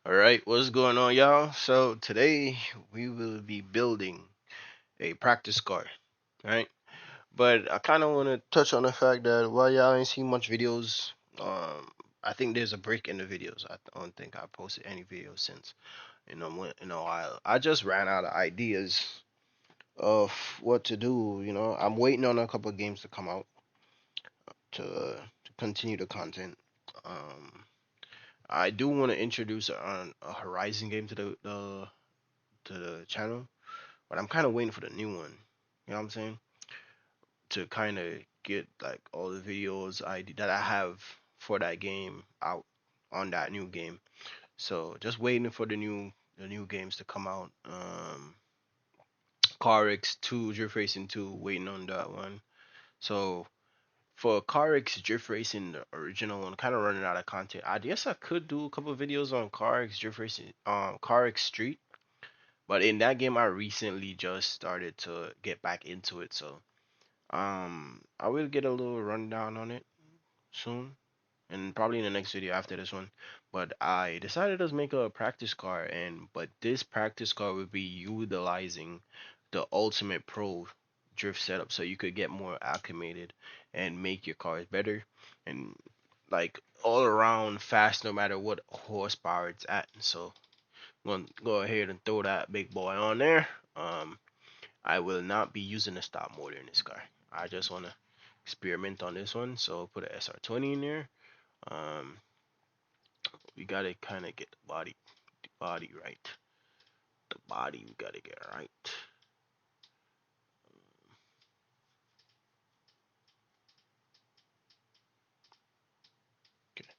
All right, what's going on, y'all? So today we will be building a practice car, right? But I kind of want to touch on the fact that while y'all ain't seen much videos, I think there's a break in the videos. I don't think I posted any videos since in a while. I just ran out of ideas of what to do. I'm waiting on a couple of games to come out to continue the content. Um, I do want to introduce a Horizon game to the channel, but I'm kind of waiting for the new one. You know what I'm saying? To kind of get like all the videos that I have for that game out on that new game. So just waiting for the new games to come out. Car X2 Drift Racing 2, waiting on that one. So for Car X Drift Racing, the original one, kind of running out of content. I guess I could do a couple of videos on Car X Drift Racing, Car X Street. But in that game, I recently just started to get back into it, so I will get a little rundown on it soon, and probably in the next video after this one. But I decided to make a practice car, but this practice car will be utilizing the Ultimate Pro drift setup, so you could get more acclimated and make your cars better and like all around fast, no matter what horsepower it's at. So I'm gonna go ahead and throw that big boy on there. Um, I will not be using a stop motor in this car. I just want to experiment on this one. So put a SR20 in there. Um, we gotta kind of get the body right. The body we gotta get right. Okay, I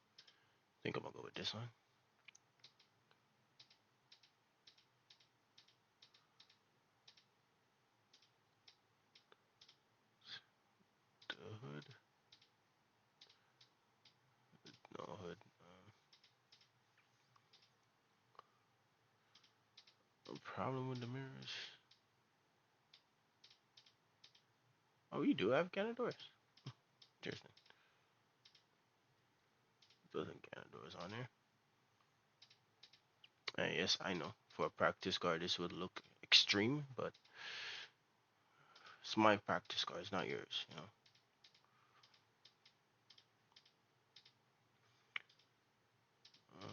think I'm gonna go with this one. The hood, no hood. No problem with the mirrors. Oh, you do have Canada doors. Interesting. Doesn't Canada doors on there? Yes, I know. For a practice car, this would look extreme, but it's my practice car. It's not yours. Uh,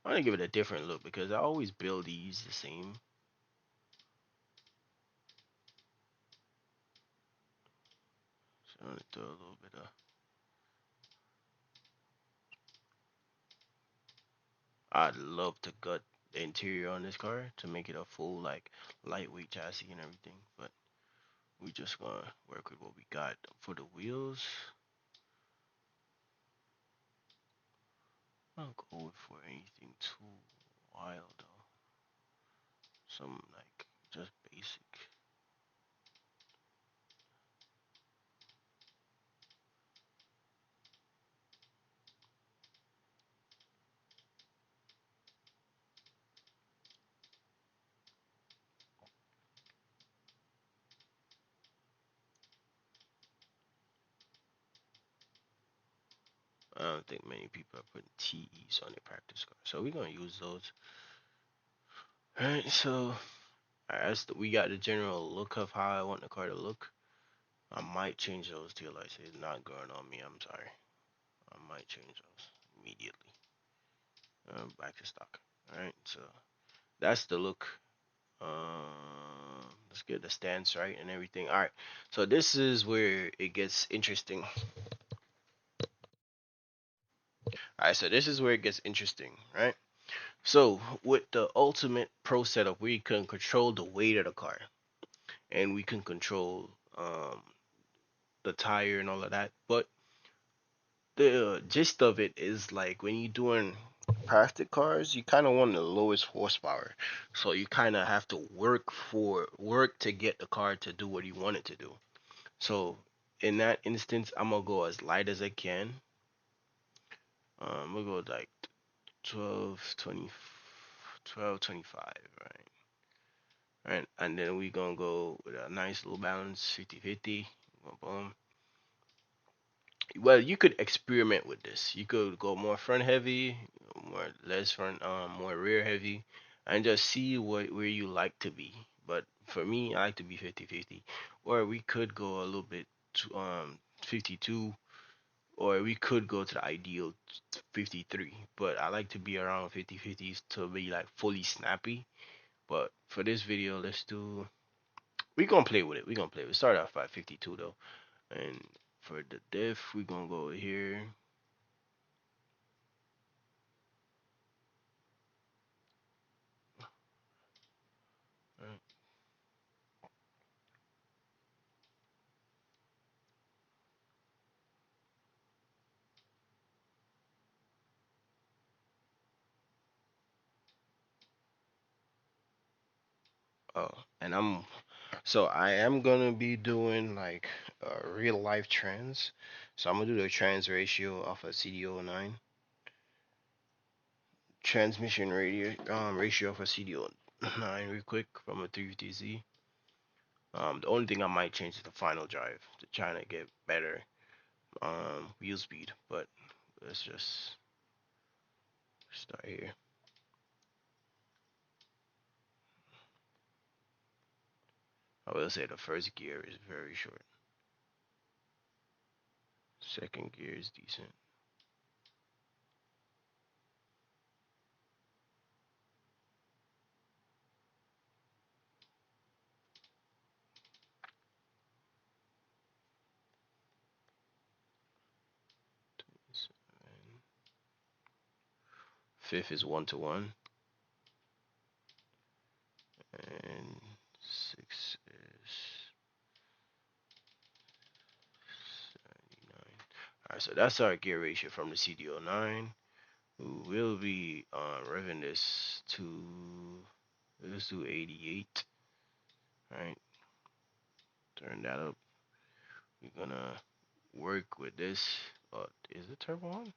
I want to give it a different look because I always build these the same. So I'm gonna throw a little bit of. I'd love to gut the interior on this car to make it a full like lightweight chassis and everything, but we just gonna work with what we got for the wheels. I'm not going for anything too wild though. Some like just basic. I don't think many people are putting TEs on their practice car, so we're gonna use those. Alright, so we got the general look of how I want the car to look. I might change those tail lights. It's not growing on me. I'm sorry. I might change those immediately. Back to stock. All right. So that's the look. Let's get the stance right and everything. All right. So this is where it gets interesting. All right. So this is where it gets interesting, right? So with the ultimate pro setup, we can control the weight of the car, and we can control the tire and all of that. But the gist of it is like when you're doing plastic cars, you kind of want the lowest horsepower, so you kind of have to work to get the car to do what you want it to do. So in that instance, I'm gonna go as light as I can. We'll go like 12, 20, 12, 25, right? Right, and then we gonna go with a nice little balance, 50-50. Boom, boom. Well, you could experiment with this. You could go more front heavy, more less front, more rear heavy, and just see what where you like to be. But for me, I like to be 50-50. Or we could go a little bit to 52, or we could go to the ideal 53. But I like to be around 50-50s to be like fully snappy. But for this video, let's do. We gonna play with it. We gonna play. We start off by 52 though, and for the diff, we gonna go here. Right. Oh, and I am gonna be doing like real life trans. So I'm gonna do the trans ratio off of CDO9, transmission ratio of a CDO9 real quick from a 350Z. The only thing I might change is the final drive to try to get better wheel speed, but let's just start here. I will say the first gear is very short. Second gear is decent. Fifth is 1 to 1, and six is 79. All right, so that's our gear ratio from the CDO9. We will be revving this to, let's do 88. All right, turn that up. We're gonna work with this. Is the turbo on?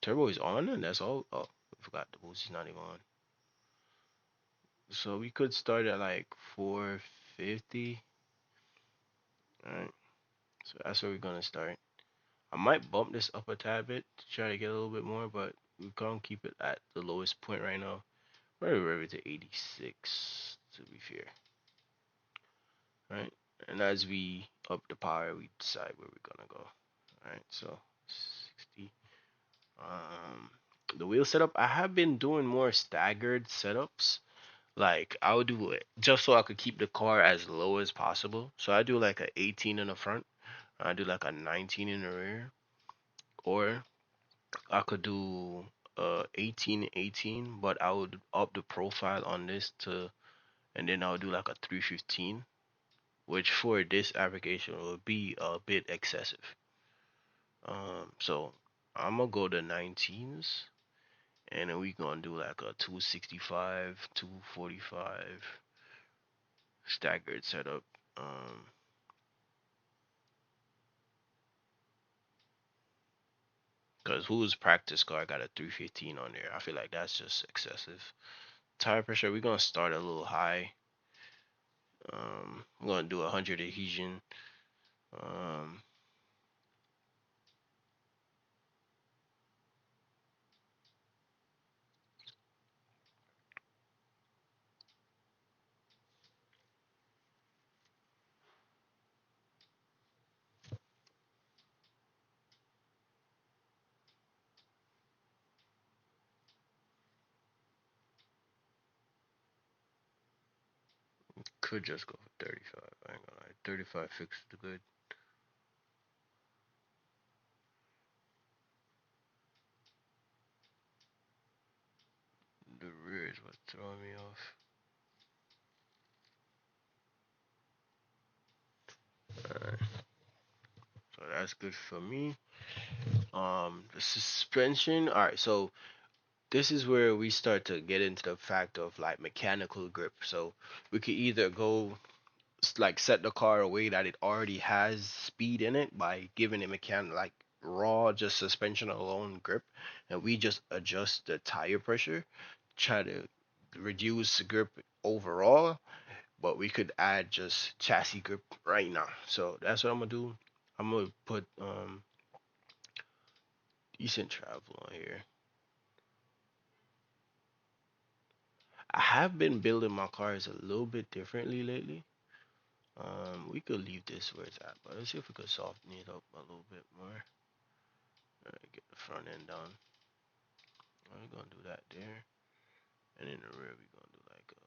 Turbo is on, and that's all. Oh, I forgot the boost is not even on. So we could start at like 450. All right, so that's where we're gonna start. I might bump this up a tad bit to try to get a little bit more, but we're gonna keep it at the lowest point right now. We're gonna rev it to 86 to be fair. Right? And as we up the power, we decide where we're gonna go. Alright, so 60. Um, the wheel setup, I have been doing more staggered setups. Like I would do it just so I could keep the car as low as possible. So I do like a 18 in the front, I do like a 19 in the rear, or I could do 18 18, but I would up the profile on this to, and then I would do like a 315, which for this application would be a bit excessive. So I'm gonna go to 19s, and then we gonna do like a 265, 245 staggered setup. Um, Cause who's practice car got a 315 on there? I feel like that's just excessive. Tire pressure, we're gonna start a little high. I'm gonna do 100 adhesion. Um, could just go for 35. I ain't gonna lie. 35 fixed the good. The rear is what's throwing me off. Alright, so that's good for me. The suspension. Alright, so this is where we start to get into the fact of like mechanical grip. So we could either go like set the car away that it already has speed in it by giving it mechanic like raw just suspension alone grip, and we just adjust the tire pressure, try to reduce grip overall, but we could add just chassis grip right now. So that's what I'm gonna do. I'm gonna put decent travel on here. I have been building my cars a little bit differently lately. We could leave this where it's at, but let's see if we could soften it up a little bit more. Alright, get the front end down. We're gonna do that there, and in the rear we're gonna do like a.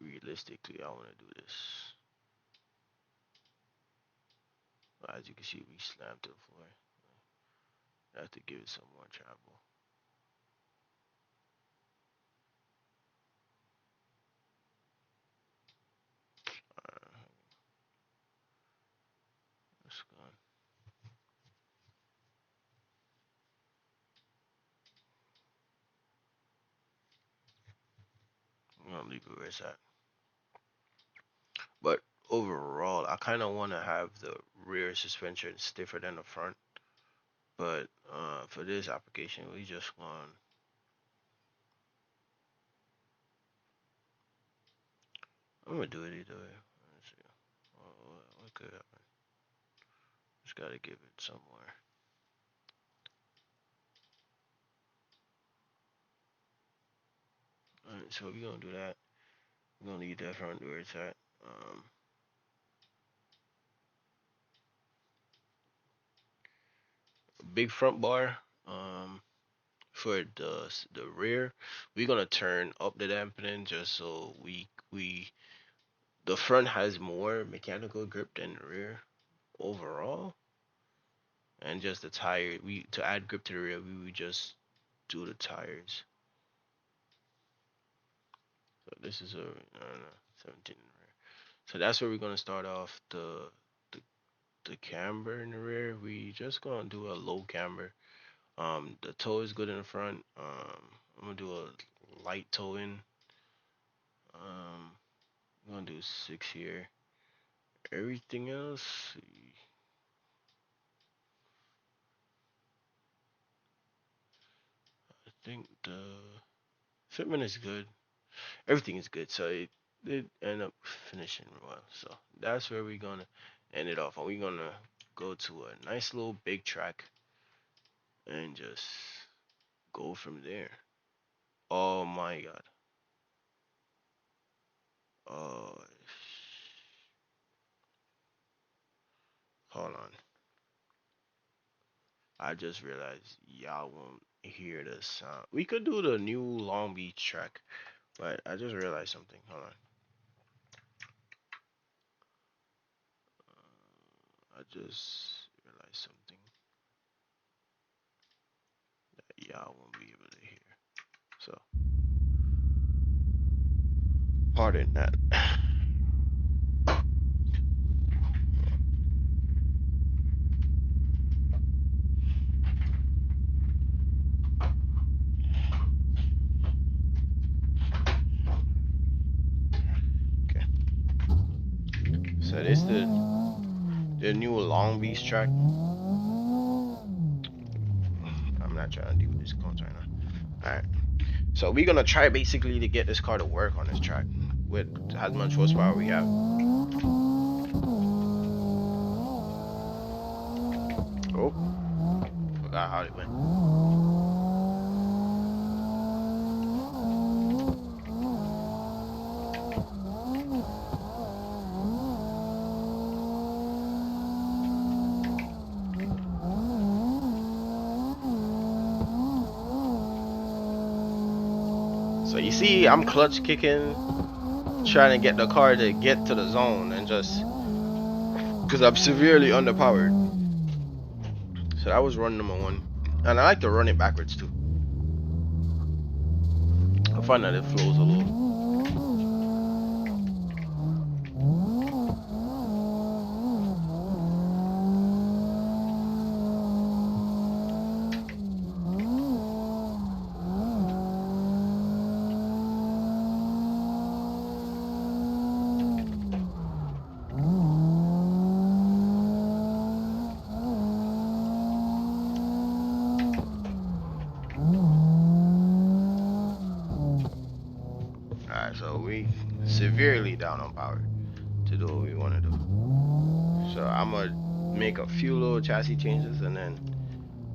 Realistically, I wanna do this. As you can see, we slammed to the floor. I have to give it some more travel. Uh, let's go. I'm gonna leave it where it's at. But overall, I kind of want to have the rear suspension stiffer than the front. But for this application, we just want. I'm gonna do it either way. Let's see. What could happen? Just gotta give it somewhere. Alright, so we're gonna do that. We're gonna leave that front where it's at. Big front bar. For the rear, we're gonna turn up the dampening just so we the front has more mechanical grip than the rear overall, and just the tire. We to add grip to the rear, we would just do the tires. So this is a I don't know 17 in the rear. So that's where we're gonna start off the the camber in the rear. We just gonna do a low camber. The toe is good in the front. I'm gonna do a light toe in. I'm gonna do 6 here. Everything else, I think the fitment is good. Everything is good, so it end up finishing well. So that's where we're gonna end it off, and we're gonna go to a nice little big track and just go from there. Oh my god. Oh, hold on. I just realized y'all won't hear the sound. We could do the new Long Beach track, but I just realized something. Hold on. I just realized something that y'all won't be able to hear. So, pardon that. Okay. So this the new Long Beach track. I'm not trying to deal with this cons right now. All right. So we're gonna try basically to get this car to work on this track with as much horsepower we have. Oh, forgot how it went. So you see, I'm clutch kicking, trying to get the car to get to the zone, and just because I'm severely underpowered. So that was run number one, and I like to run it backwards too. I find that it flows a little. severely down on power to do what we want to do. So I'm gonna make a few little chassis changes, and then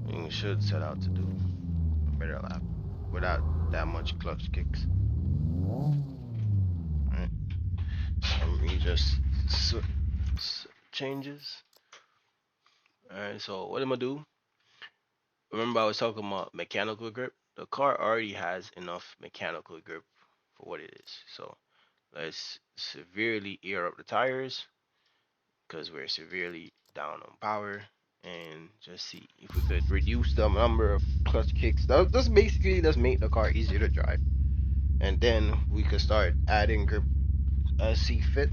we should set out to do a better lap without that much clutch kicks. Alright, so we just changes. Alright, so what I'm gonna do? Remember I was talking about mechanical grip. The car already has enough mechanical grip for what it is. So let's severely air up the tires because we're severely down on power, and just see if we could reduce the number of clutch kicks. That's basically just make the car easier to drive, and then we could start adding grip as see fit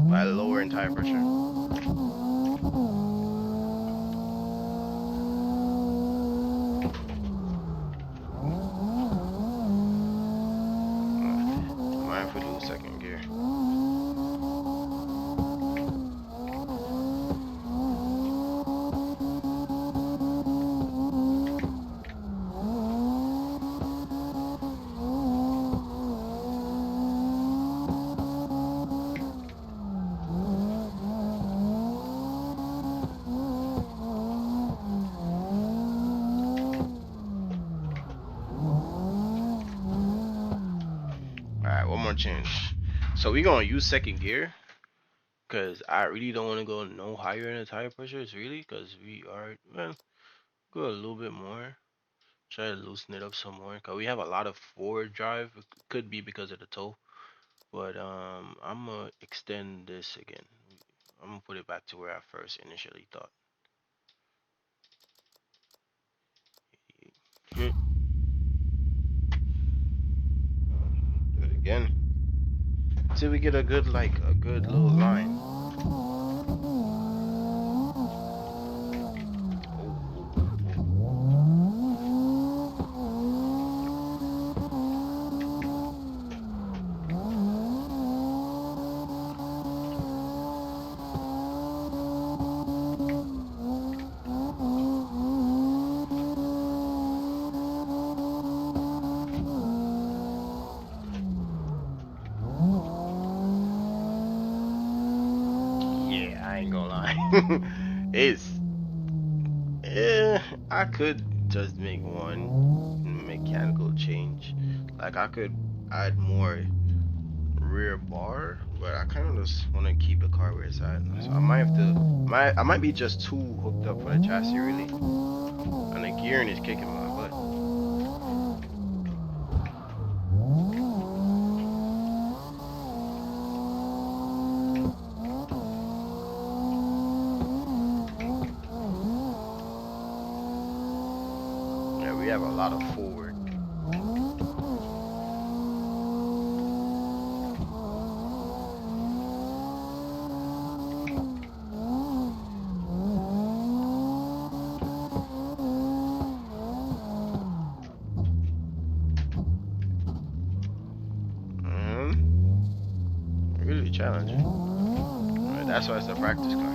by lowering tire pressure. Don't mind if we lose second gear. Alright, one more change. So we're gonna use second gear because I really don't want to go no higher in the tire pressures, really, because we are, well, go a little bit more. Try to loosen it up some more, because we have a lot of forward drive. It could be because of the toe. But I'm gonna extend this again. I'm gonna put it back to where I first initially thought. Do it again. See, we get a good, like, a good little line. Oh, yeah, I ain't gonna lie. It's, eh, I could just make one mechanical change. Like, I could add more rear bar, but I kind of just want to keep the car where it's at. So I might have to, I might be just too hooked up for the chassis, really. And the gearing is kicking my butt. Yeah, we have a lot of forward. Really challenging. Right, that's why it's a practice car.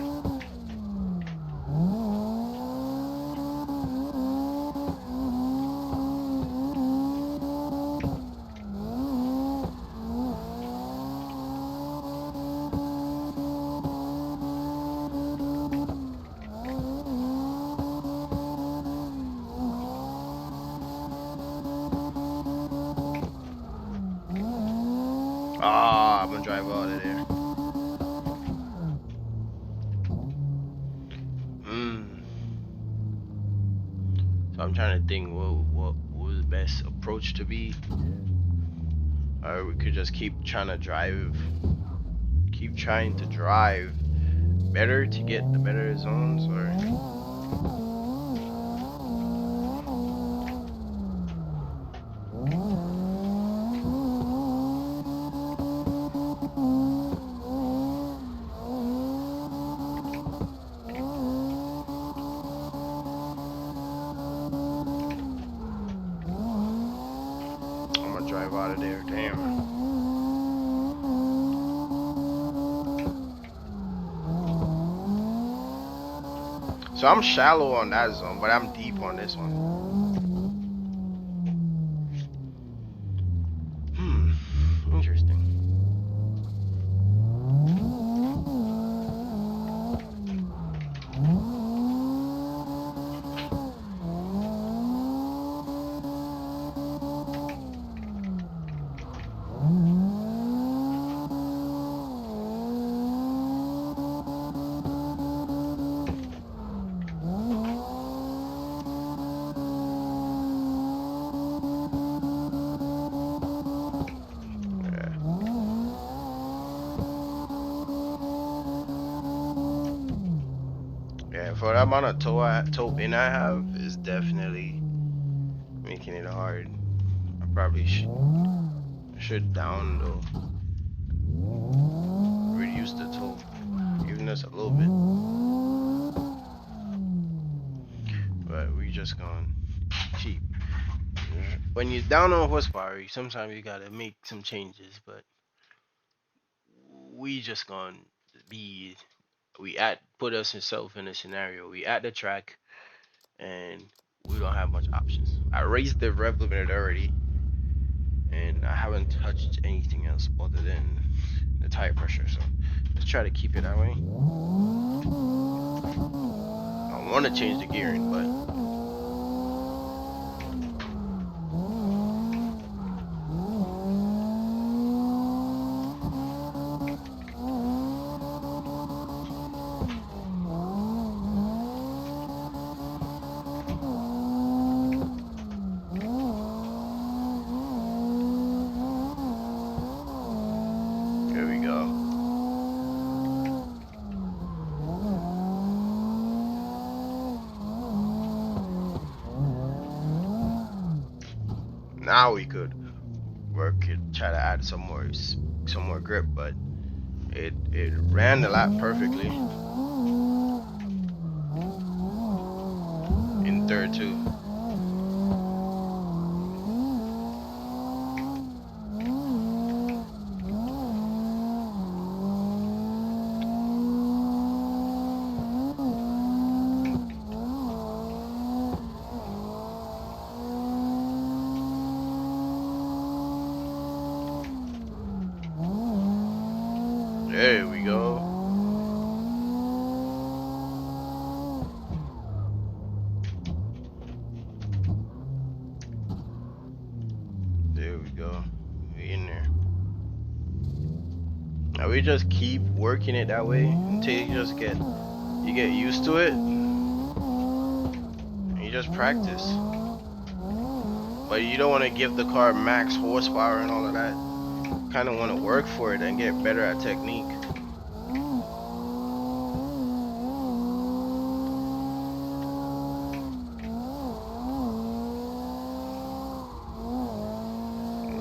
Ah, I'm gonna drive out of there. So I'm trying to think what was the best approach to be. Or we could just keep trying to drive, keep trying to drive better to get the better zones, or I'm gonna drive out of there. Damn. So I'm shallow on that zone, but I'm deep on this one. for the amount of toe in I have is definitely making it hard. I probably should down though, reduce the toe, even just a little bit. But we just gonna keep. When you're down on horsepower, sometimes you gotta make some changes. But we just gonna be put us himself in a scenario. We at the track and we don't have much options. I raised the rev limiter already, and I haven't touched anything else other than the tire pressure. So let's try to keep it that way. I want to change the gearing, but here we go. Now we could work it, try to add some more grip, but it ran the lap perfectly in third too. There we go. There we go. We in there. Now we just keep working it that way until you get used to it. And you just practice. But you don't want to give the car max horsepower and all of that. Kind of want to work for it and get better at technique.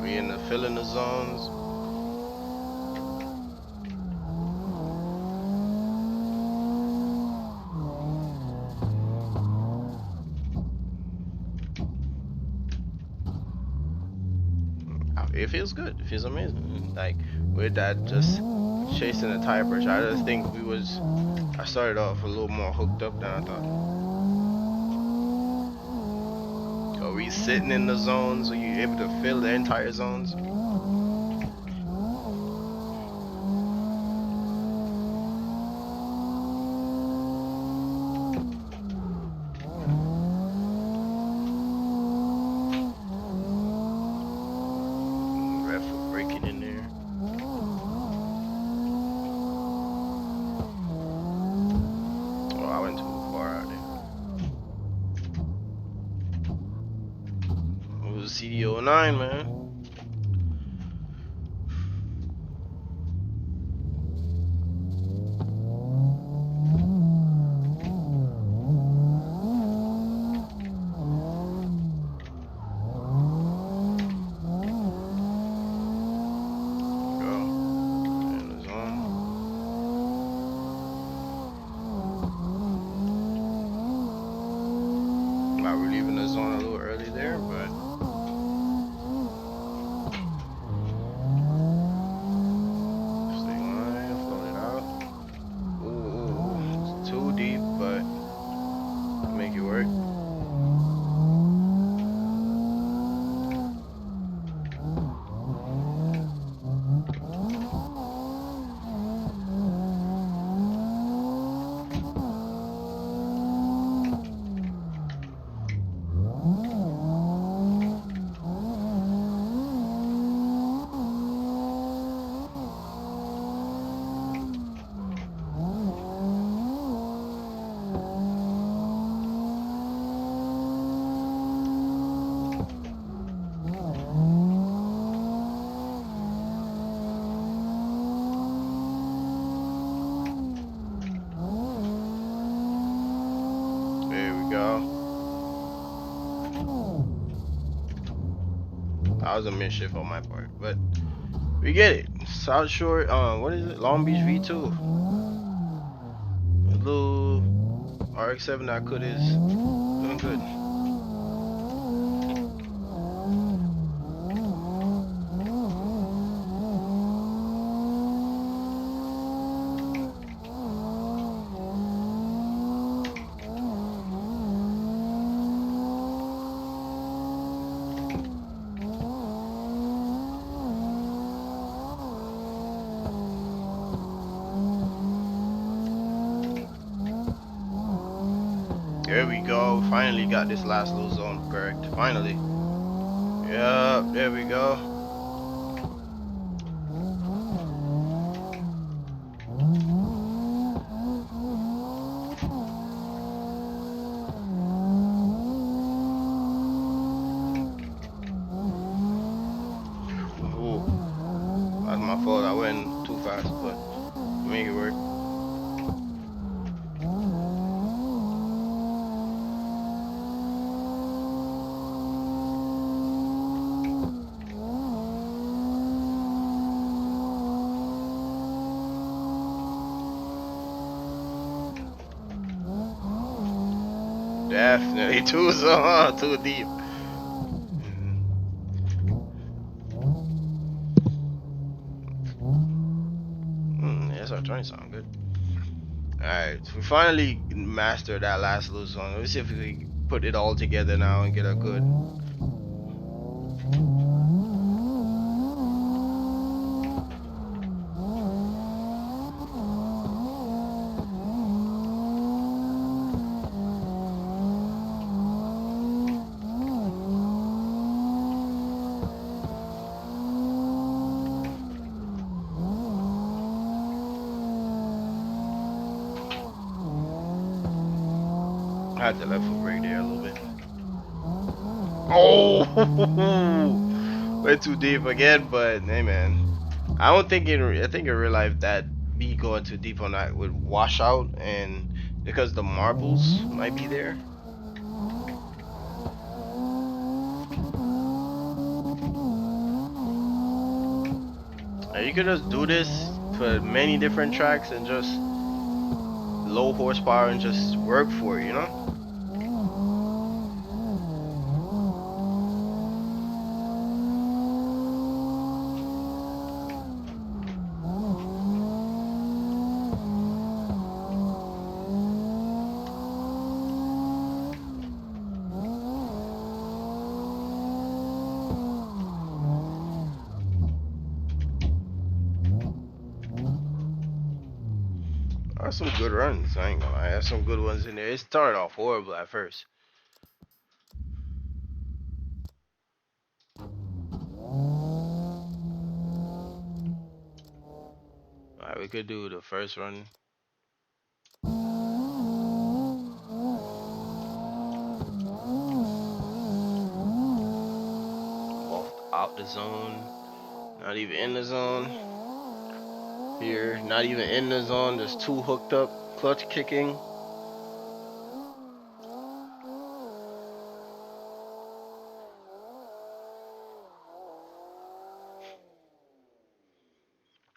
We in the filling the zones. It feels good. It feels amazing. Like with that, just chasing the tire pressure. I just think I started off a little more hooked up than I thought. Are we sitting in the zones? Are you able to fill the entire zones? CD09, man. We're leaving the zone a little early there, but was a misshift on my part, but we get it. South Shore, what is it? Long Beach V2. A little RX7 I could is doing good. There we go. Finally got this last little zone correct. Finally. Yeah, there we go. Ooh, that's my fault. I went too fast, but make it work. Definitely too zone, too deep. SR20 sound good. Alright, so we finally mastered that last little zone. Let's see if we can put it all together now and get a good. I had to left foot brake there a little bit. Oh, went too deep again, but hey man, I don't think I think in real life that me going too deep on that would wash out, and because the marbles might be there. You could just do this for many different tracks and just low horsepower and just work for it, you know? There's some good runs. I ain't gonna lie. There's some good ones in there. It started off horrible at first. Alright, we could do the first run. Off out the zone. Not even in the zone. Here, not even in the zone. There's two hooked up. Clutch kicking.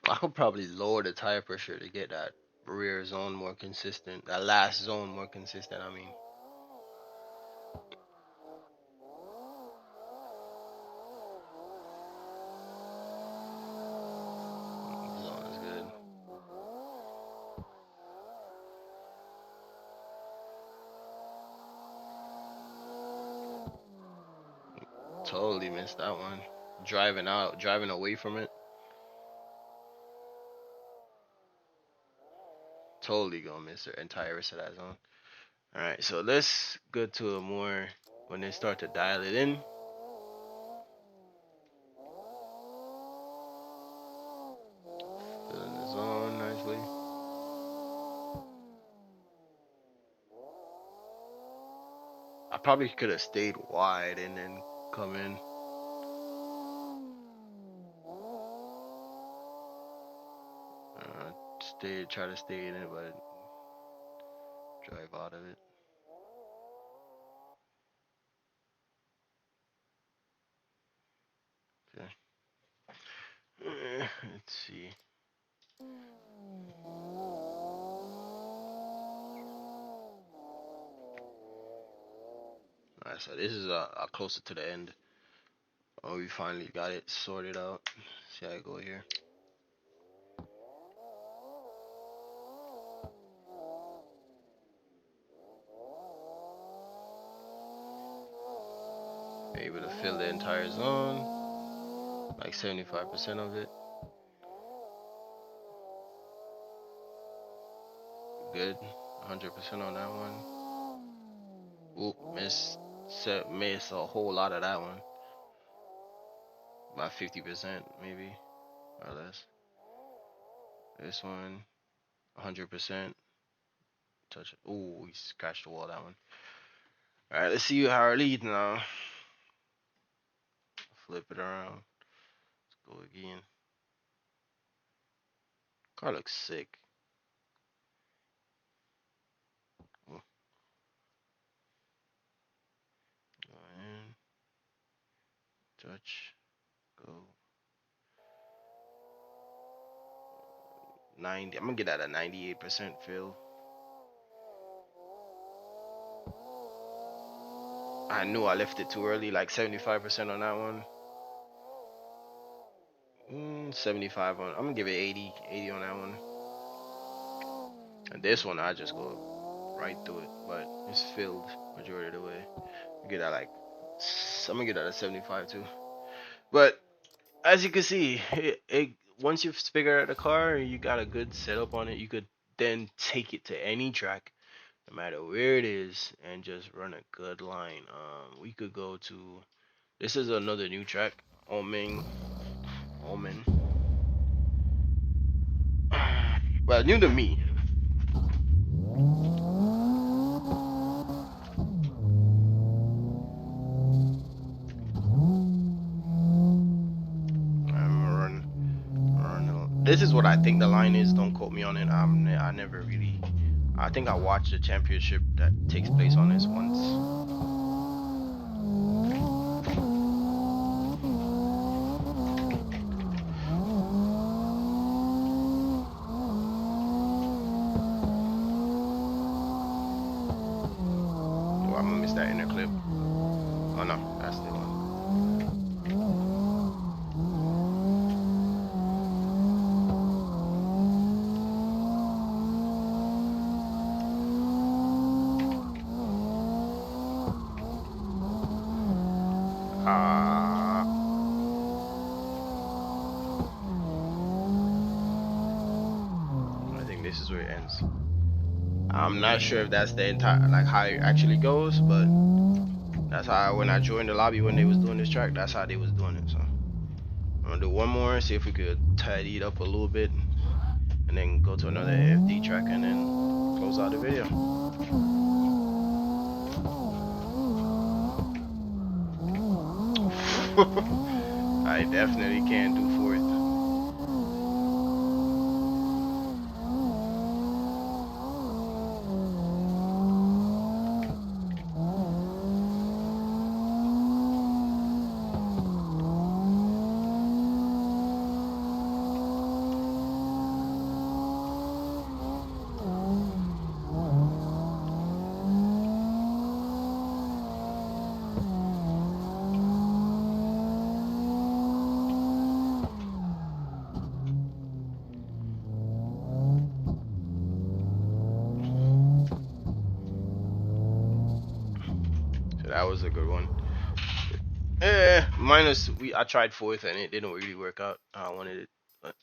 I could probably lower the tire pressure to get that rear zone more consistent. That last zone more consistent, I mean. Zone is good. Totally missed that one. Driving out, driving away from it. Totally gonna miss the entire rest of that zone. Alright, so let's go to a more when they start to dial it in. Filling the zone nicely. I probably could have stayed wide and then come in. Try to stay in it, but drive out of it. Let's see. Alright, so this is closer to the end. Oh, we finally got it sorted out. See how I go here. Able to fill the entire zone, like 75% of it. Good, 100% on that one. Oop, miss a whole lot of that one. About 50% maybe, or less. This one, 100%. Touch it. Ooh, we scratched the wall, that one. Alright, let's see how our lead now. Flip it around. Let's go again. Car looks sick. Ooh. Go in. Touch. Go. 90. I'm gonna get that a 98% fill. I knew I left it too early, like 75% on that one. 75 on. I'm gonna give it 80 on that one. And this one, I just go right through it, but it's filled majority of the way. Get that like, I'm gonna get that a 75 too. But as you can see, once you've figured out the car, you got a good setup on it. You could then take it to any track, no matter where it is, and just run a good line. We could go to. This is another new track, Omen. Well, new to me. This is what I think the line is. Don't quote me on it. I never really. I think I watched the championship that takes place on this once. Oh, I'm gonna miss that inner clip. Oh no, that's the one. I think this is where it ends. I'm not sure if that's the entire like how it actually goes, but that's how when I joined the lobby when they was doing this track, that's how they was doing it. So I'm gonna do one more, see if we could tidy it up a little bit, and then go to another FD track and then close out the video. I definitely can't do fourth. So that was a good one. I tried fourth and it didn't really work out how I wanted it. But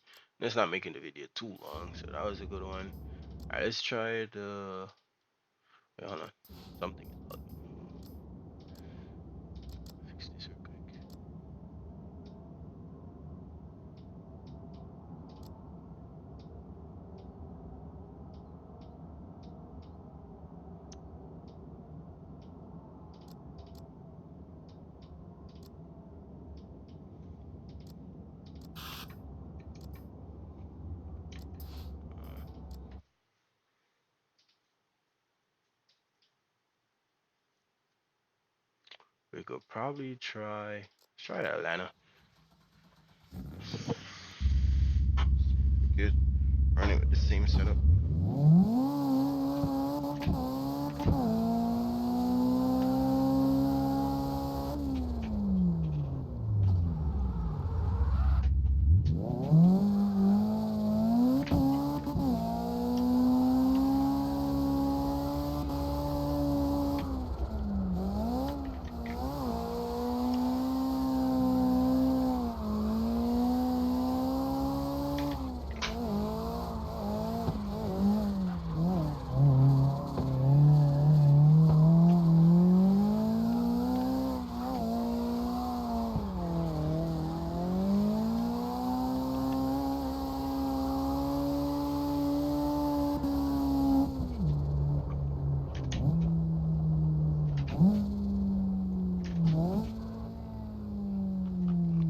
let's not making the video too long. So that was a good one. Alright, let's try the wait, hold on. Something is bugging. Fix this real quick. We could probably try the Atlanta. camera setup.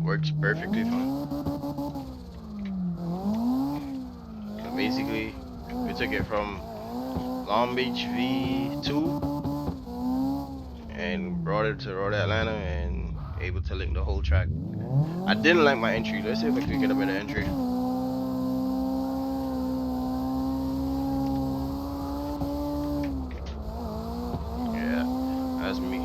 Works perfectly fine. So basically, we took it from Long Beach V2 and brought it to Road Atlanta and able to link the whole track. I didn't like my entry. Let's see if I could get a better entry. Yeah, that's me.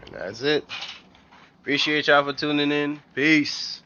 And that's it. Appreciate y'all for tuning in. Peace.